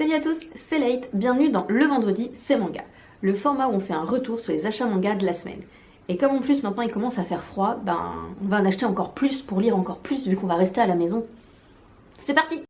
Salut à tous, c'est Late, bienvenue dans Le Vendredi, c'est Manga, le format où on fait un retour sur les achats manga de la semaine. Et comme en plus maintenant il commence à faire froid, on va en acheter encore plus pour lire encore plus vu qu'on va rester à la maison. C'est parti!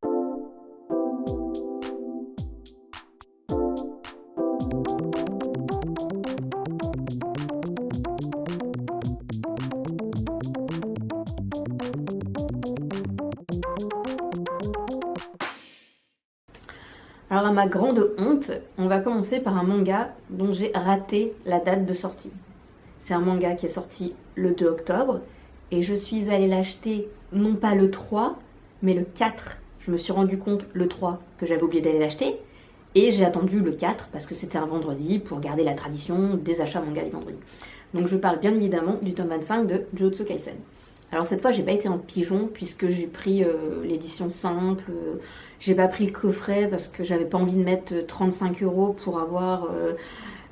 Alors à ma grande honte, on va commencer par un manga dont j'ai raté la date de sortie. C'est un manga qui est sorti le 2 octobre et je suis allée l'acheter non pas le 3 mais le 4. Je me suis rendu compte le 3 que j'avais oublié d'aller l'acheter et j'ai attendu le 4 parce que c'était un vendredi pour garder la tradition des achats manga du vendredi. Donc je parle bien évidemment du tome 25 de Jujutsu Kaisen. Alors cette fois j'ai pas été en pigeon puisque j'ai pris l'édition simple, j'ai pas pris le coffret parce que j'avais pas envie de mettre 35 € pour avoir,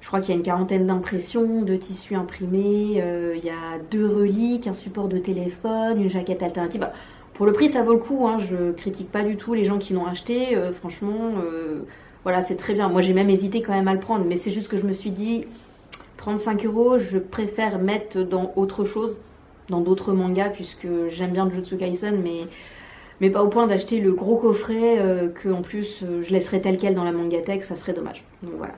je crois qu'il y a une quarantaine d'impressions, de tissus imprimés, il y a 2 reliques, un support de téléphone, une jaquette alternative. Bah, pour le prix ça vaut le coup, hein, je critique pas du tout les gens qui l'ont acheté, franchement voilà c'est très bien. Moi j'ai même hésité quand même à le prendre mais c'est juste que je me suis dit 35 €, je préfère mettre dans autre chose, dans d'autres mangas, puisque j'aime bien Jujutsu Kaisen, mais pas au point d'acheter le gros coffret que en plus je laisserais tel quel dans la mangatech, ça serait dommage. Donc voilà.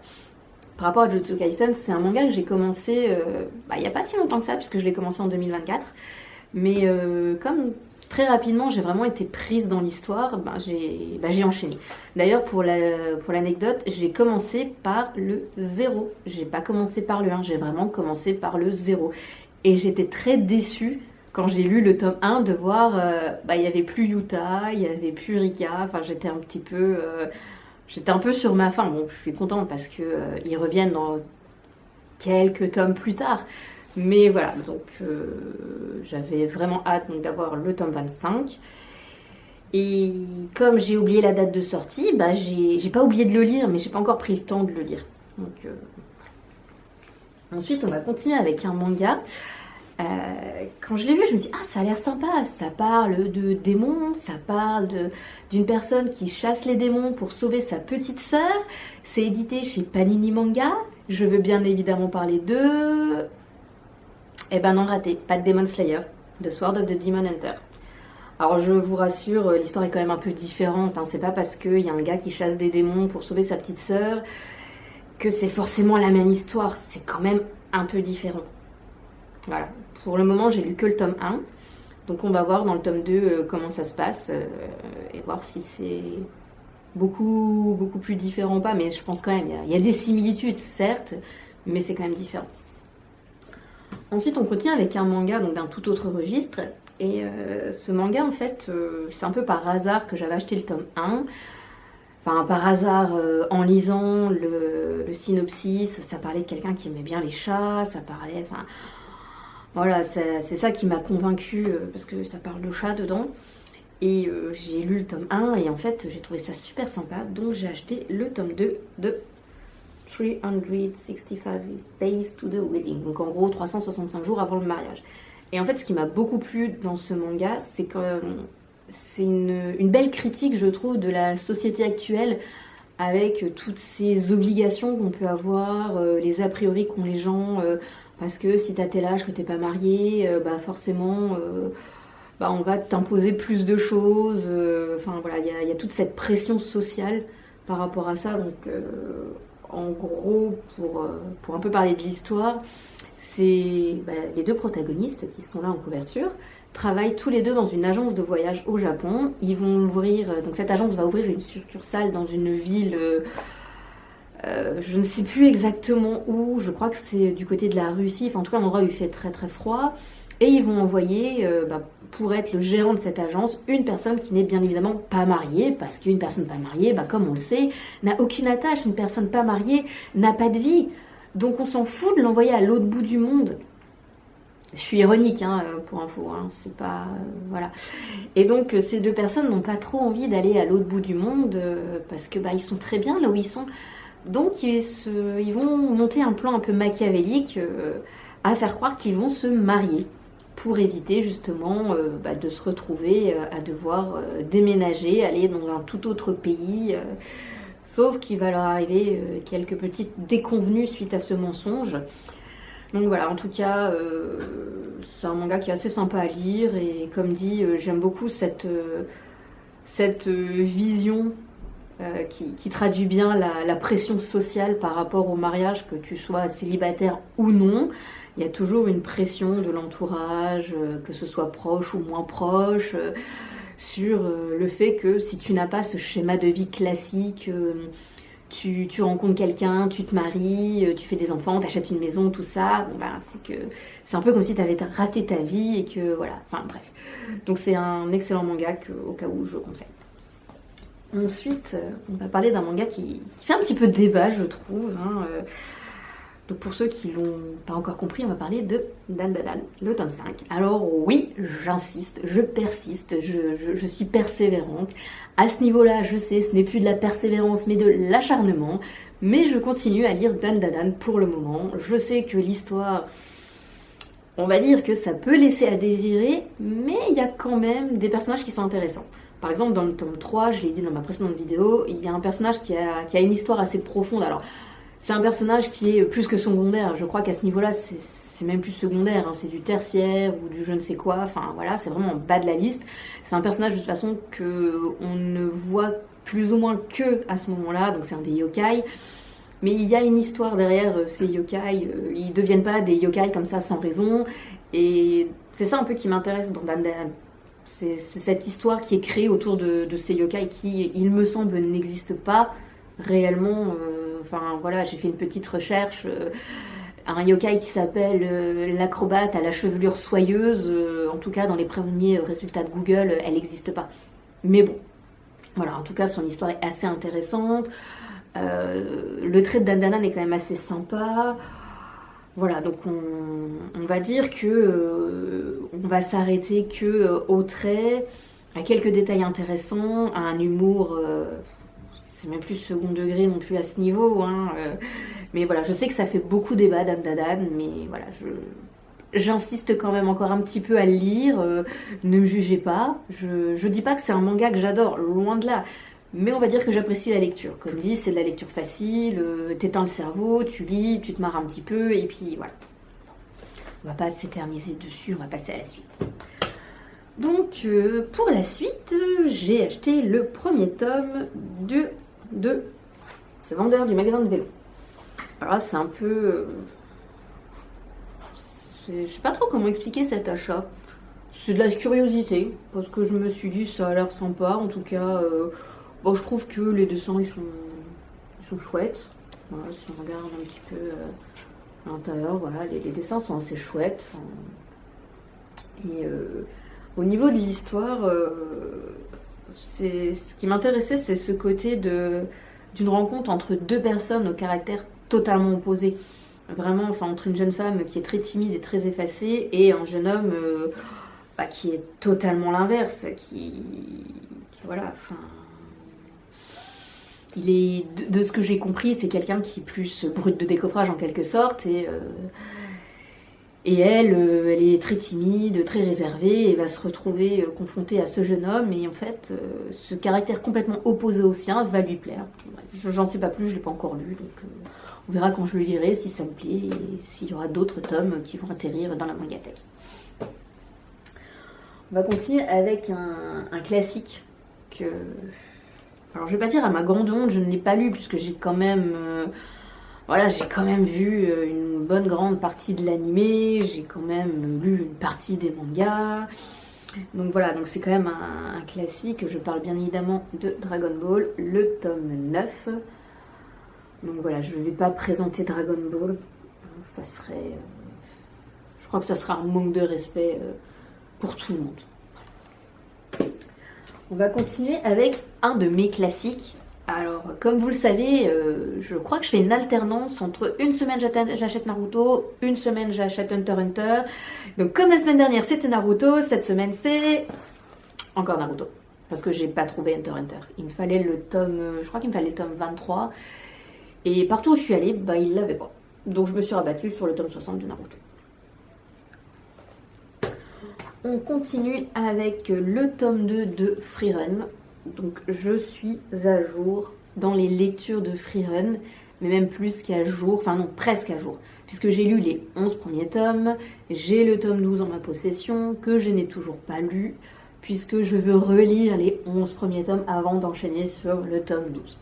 Par rapport à Jujutsu Kaisen, c'est un manga que j'ai commencé il n'y a pas si longtemps que ça, puisque je l'ai commencé en 2024. Mais comme très rapidement j'ai vraiment été prise dans l'histoire, j'ai enchaîné. D'ailleurs pour l'anecdote, j'ai commencé par le 0. J'ai pas commencé par le 1, j'ai vraiment commencé par le 0. Et j'étais très déçue quand j'ai lu le tome 1 de voir il n'y avait plus Yuta, il n'y avait plus Rika, enfin j'étais un peu sur ma faim. Bon, je suis contente parce que ils reviennent dans quelques tomes plus tard. Mais voilà, donc j'avais vraiment hâte d'avoir le tome 25. Et comme j'ai oublié la date de sortie, j'ai pas oublié de le lire, mais j'ai pas encore pris le temps de le lire. Donc ensuite, on va continuer avec un manga. Quand je l'ai vu, je me dis ah ça a l'air sympa, ça parle de démons, ça parle d'une personne qui chasse les démons pour sauver sa petite sœur. C'est édité chez Panini Manga. Je veux bien évidemment parler de... Eh ben non, raté, pas de Demon Slayer, de Sword of the Demon Hunter. Alors je vous rassure, l'histoire est quand même un peu différente, hein. C'est pas parce qu'il y a un gars qui chasse des démons pour sauver sa petite sœur que c'est forcément la même histoire, c'est quand même un peu différent. Voilà, pour le moment j'ai lu que le tome 1, donc on va voir dans le tome 2 comment ça se passe et voir si c'est beaucoup plus différent ou pas, mais je pense quand même, il y a des similitudes certes, mais c'est quand même différent. Ensuite on continue avec un manga donc d'un tout autre registre, et ce manga en fait c'est un peu par hasard que j'avais acheté le tome 1. Enfin, par hasard, en lisant le synopsis, ça parlait de quelqu'un qui aimait bien les chats, ça parlait... Enfin, voilà, c'est ça qui m'a convaincue, parce que ça parle de chats dedans. Et j'ai lu le tome 1, et en fait, j'ai trouvé ça super sympa, donc j'ai acheté le tome 2 de 365 Days to the Wedding. Donc en gros, 365 jours avant le mariage. Et en fait, ce qui m'a beaucoup plu dans ce manga, c'est que... c'est une belle critique, je trouve, de la société actuelle avec toutes ces obligations qu'on peut avoir, les a priori qu'ont les gens, parce que si t'as tel âge que t'es pas marié, forcément, on va t'imposer plus de choses. Enfin voilà, il y a toute cette pression sociale par rapport à ça. Donc en gros, pour un peu parler de l'histoire, c'est les deux protagonistes qui sont là en couverture travaillent tous les deux dans une agence de voyage au Japon. Ils vont ouvrir, donc cette agence va ouvrir une succursale dans une ville, je ne sais plus exactement où, je crois que c'est du côté de la Russie, enfin en tout cas un endroit où il fait très très froid, et ils vont envoyer, pour être le gérant de cette agence, une personne qui n'est bien évidemment pas mariée, parce qu'une personne pas mariée, comme on le sait, n'a aucune attache, une personne pas mariée n'a pas de vie, donc on s'en fout de l'envoyer à l'autre bout du monde. Je suis ironique, pour info, c'est pas... voilà. Et donc, ces deux personnes n'ont pas trop envie d'aller à l'autre bout du monde, parce que ils sont très bien là où ils sont. Donc, ils vont monter un plan un peu machiavélique à faire croire qu'ils vont se marier, pour éviter justement de se retrouver à devoir déménager, aller dans un tout autre pays, Sauf qu'il va leur arriver quelques petites déconvenues suite à ce mensonge. Donc voilà, en tout cas, c'est un manga qui est assez sympa à lire. Et comme dit, j'aime beaucoup cette vision qui traduit bien la pression sociale par rapport au mariage, que tu sois célibataire ou non. Il y a toujours une pression de l'entourage, que ce soit proche ou moins proche, sur le fait que si tu n'as pas ce schéma de vie classique, tu rencontres quelqu'un, tu te maries, tu fais des enfants, tu achètes une maison, tout ça, bon ben, c'est un peu comme si tu avais raté ta vie et que voilà, enfin bref. Donc c'est un excellent manga au cas où je conseille. Ensuite, on va parler d'un manga qui fait un petit peu débat, je trouve. Donc pour ceux qui l'ont pas encore compris, on va parler de Dan Dan Dan, le tome 5. Alors oui, j'insiste, je persiste, je suis persévérante. À ce niveau-là, je sais, ce n'est plus de la persévérance, mais de l'acharnement. Mais je continue à lire Dan Dan Dan pour le moment. Je sais que l'histoire, on va dire que ça peut laisser à désirer, mais il y a quand même des personnages qui sont intéressants. Par exemple, dans le tome 3, je l'ai dit dans ma précédente vidéo, il y a un personnage qui a une histoire assez profonde. Alors, c'est un personnage qui est plus que secondaire. Je crois qu'à ce niveau-là, c'est même plus secondaire. Hein. C'est du tertiaire ou du je ne sais quoi. Enfin, voilà, c'est vraiment en bas de la liste. C'est un personnage de toute façon qu'on ne voit plus ou moins que à ce moment-là. Donc, c'est un des yokai. Mais il y a une histoire derrière ces yokai. Ils ne deviennent pas des yokai comme ça sans raison. Et c'est ça un peu qui m'intéresse dans Dan Dan. C'est cette histoire qui est créée autour de ces yokai qui, il me semble, n'existent pas réellement. Enfin voilà, j'ai fait une petite recherche. Un yokai qui s'appelle l'acrobate à la chevelure soyeuse, en tout cas dans les premiers résultats de Google, elle n'existe pas. Mais bon, voilà, en tout cas son histoire est assez intéressante. Le trait de Dan Dan Dan est quand même assez sympa. Voilà, donc on va dire que on va s'arrêter que au trait, à quelques détails intéressants, à un humour, c'est même plus second degré non plus à ce niveau, hein, mais voilà, je sais que ça fait beaucoup débat Dan Dan Dan, mais voilà, j'insiste quand même encore un petit peu à le lire, ne me jugez pas, je dis pas que c'est un manga que j'adore, loin de là. Mais on va dire que j'apprécie la lecture. Comme dit, c'est de la lecture facile, t'éteins le cerveau, tu lis, tu te marres un petit peu, et puis voilà. On va pas s'éterniser dessus, on va passer à la suite. Donc, pour la suite, j'ai acheté le premier tome de Le vendeur du magasin de vélo. Alors là, c'est un peu... je sais pas trop comment expliquer cet achat. C'est de la curiosité, parce que je me suis dit, ça a l'air sympa, en tout cas... Bon, je trouve que les dessins, ils sont chouettes. Voilà, si on regarde un petit peu à l'intérieur, voilà, les dessins sont assez chouettes. Et au niveau de l'histoire, ce qui m'intéressait, c'est ce côté d'une rencontre entre deux personnes au caractère totalement opposé. Vraiment, enfin, entre une jeune femme qui est très timide et très effacée et un jeune homme qui est totalement l'inverse, qui voilà, enfin... Il est, de ce que j'ai compris, c'est quelqu'un qui est plus brut de décoffrage en quelque sorte, et elle est très timide, très réservée, et va se retrouver confrontée à ce jeune homme, et en fait, ce caractère complètement opposé au sien va lui plaire. J'en sais pas plus, je l'ai pas encore lu, donc on verra quand je le lirai, si ça me plaît, et s'il y aura d'autres tomes qui vont atterrir dans la mangathèque. On va continuer avec un classique que... Alors je vais pas dire à ma grande honte, je ne l'ai pas lu puisque j'ai quand même vu une bonne grande partie de l'animé, j'ai quand même lu une partie des mangas. Donc voilà, donc c'est quand même un classique. Je parle bien évidemment de Dragon Ball, le tome 9. Donc voilà, je ne vais pas présenter Dragon Ball. Ça serait... je crois que ça sera un manque de respect pour tout le monde. On va continuer avec un de mes classiques. Alors, comme vous le savez, je crois que je fais une alternance entre une semaine j'achète Naruto, une semaine j'achète Hunter x Hunter. Donc comme la semaine dernière c'était Naruto, cette semaine c'est encore Naruto. Parce que j'ai pas trouvé Hunter x Hunter. Il me fallait le tome, je crois qu'il me fallait le tome 23. Et partout où je suis allée, il l'avait pas. Donc je me suis rabattue sur le tome 60 de Naruto. On continue avec le tome 2 de Free Run. Donc je suis à jour dans les lectures de Freerun, mais même plus qu'à jour, enfin non, presque à jour, puisque j'ai lu les 11 premiers tomes, j'ai le tome 12 en ma possession, que je n'ai toujours pas lu, puisque je veux relire les 11 premiers tomes avant d'enchaîner sur le tome 12.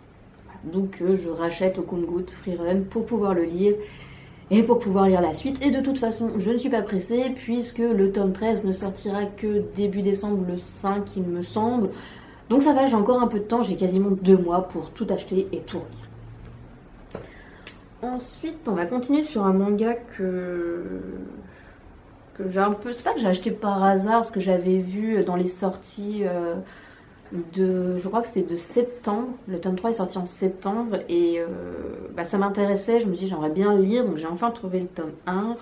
Donc je rachète au compte-gouttes Freerun pour pouvoir le lire et pour pouvoir lire la suite. Et de toute façon, je ne suis pas pressée puisque le tome 13 ne sortira que début décembre, le 5 il me semble. Donc ça va, j'ai encore un peu de temps, j'ai quasiment 2 mois pour tout acheter et tout relire. Ensuite, on va continuer sur un manga que j'ai un peu... C'est pas que j'ai acheté par hasard, parce que j'avais vu dans les sorties... je crois que c'était de septembre, le tome 3 est sorti en septembre et ça m'intéressait, je me suis dit j'aimerais bien le lire, donc j'ai enfin trouvé le tome 1.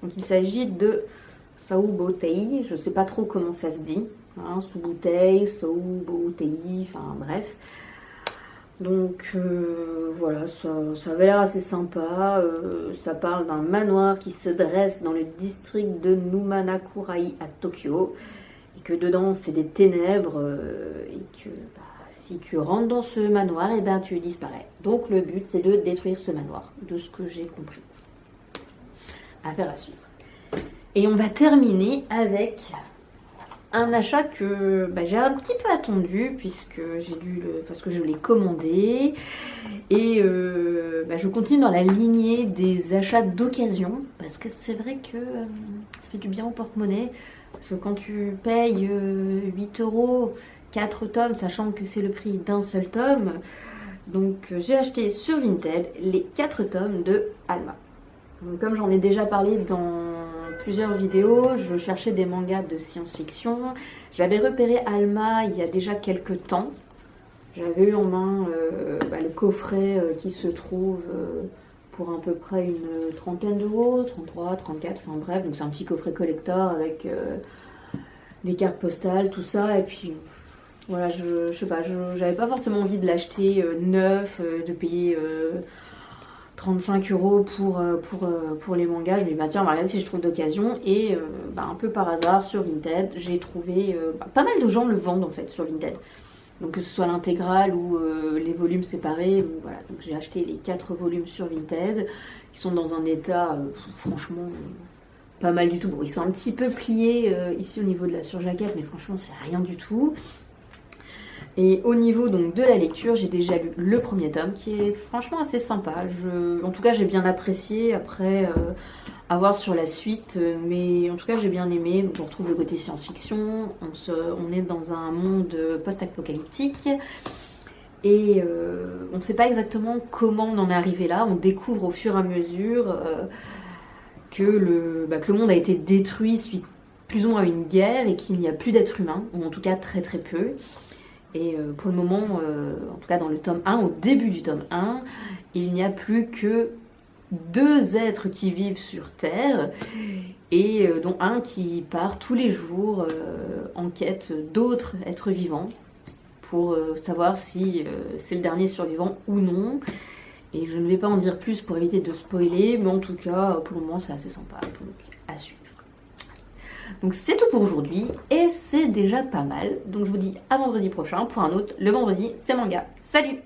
Donc il s'agit de Soubotei, je sais pas trop comment ça se dit, hein, Soubotei, Soubotei, enfin bref. Donc voilà, ça avait l'air assez sympa, ça parle d'un manoir qui se dresse dans le district de Numanakurai à Tokyo. Que dedans c'est des ténèbres et que si tu rentres dans ce manoir, et ben tu disparais. Donc le but c'est de détruire ce manoir, de ce que j'ai compris. Affaire à suivre. Et on va terminer avec un achat que j'ai un petit peu attendu puisque parce que je l'ai commandé et je continue dans la lignée des achats d'occasion parce que c'est vrai que ça fait du bien au porte-monnaie. Parce que quand tu payes 8 €, 4 tomes, sachant que c'est le prix d'un seul tome, donc j'ai acheté sur Vinted les 4 tomes de Alma. Donc, comme j'en ai déjà parlé dans plusieurs vidéos, je cherchais des mangas de science-fiction. J'avais repéré Alma il y a déjà quelques temps. J'avais eu en main le coffret qui se trouve... pour à peu près une trentaine d'euros, 33, 34, enfin bref, donc c'est un petit coffret collector avec des cartes postales, tout ça, et puis voilà, je sais pas, j'avais pas forcément envie de l'acheter neuf, de payer 35 € pour les mangas. Je me dis bah tiens, on va regarder si je trouve d'occasion, et un peu par hasard sur Vinted, j'ai trouvé, pas mal de gens le vendent en fait sur Vinted. Donc que ce soit l'intégrale ou les volumes séparés, donc voilà. Donc j'ai acheté les 4 volumes sur Vinted, qui sont dans un état franchement pas mal du tout. Bon, ils sont un petit peu pliés ici au niveau de la surjaquette, mais franchement c'est rien du tout. Et au niveau donc de la lecture, j'ai déjà lu le premier tome, qui est franchement assez sympa. En tout cas j'ai bien apprécié, après... à voir sur la suite, mais en tout cas j'ai bien aimé. Donc, on retrouve le côté science-fiction, on est dans un monde post-apocalyptique et on ne sait pas exactement comment on en est arrivé là. On découvre au fur et à mesure que le monde a été détruit suite plus ou moins à une guerre et qu'il n'y a plus d'êtres humains, ou en tout cas très très peu. Et pour le moment, en tout cas dans le tome 1, au début du tome 1, il n'y a plus que 2 êtres qui vivent sur Terre et dont un qui part tous les jours en quête d'autres êtres vivants pour savoir si c'est le dernier survivant ou non. Et je ne vais pas en dire plus pour éviter de spoiler, mais en tout cas pour le moment c'est assez sympa, donc à suivre. Donc c'est tout pour aujourd'hui et c'est déjà pas mal. Donc je vous dis à vendredi prochain pour un autre. Le vendredi c'est manga. Salut!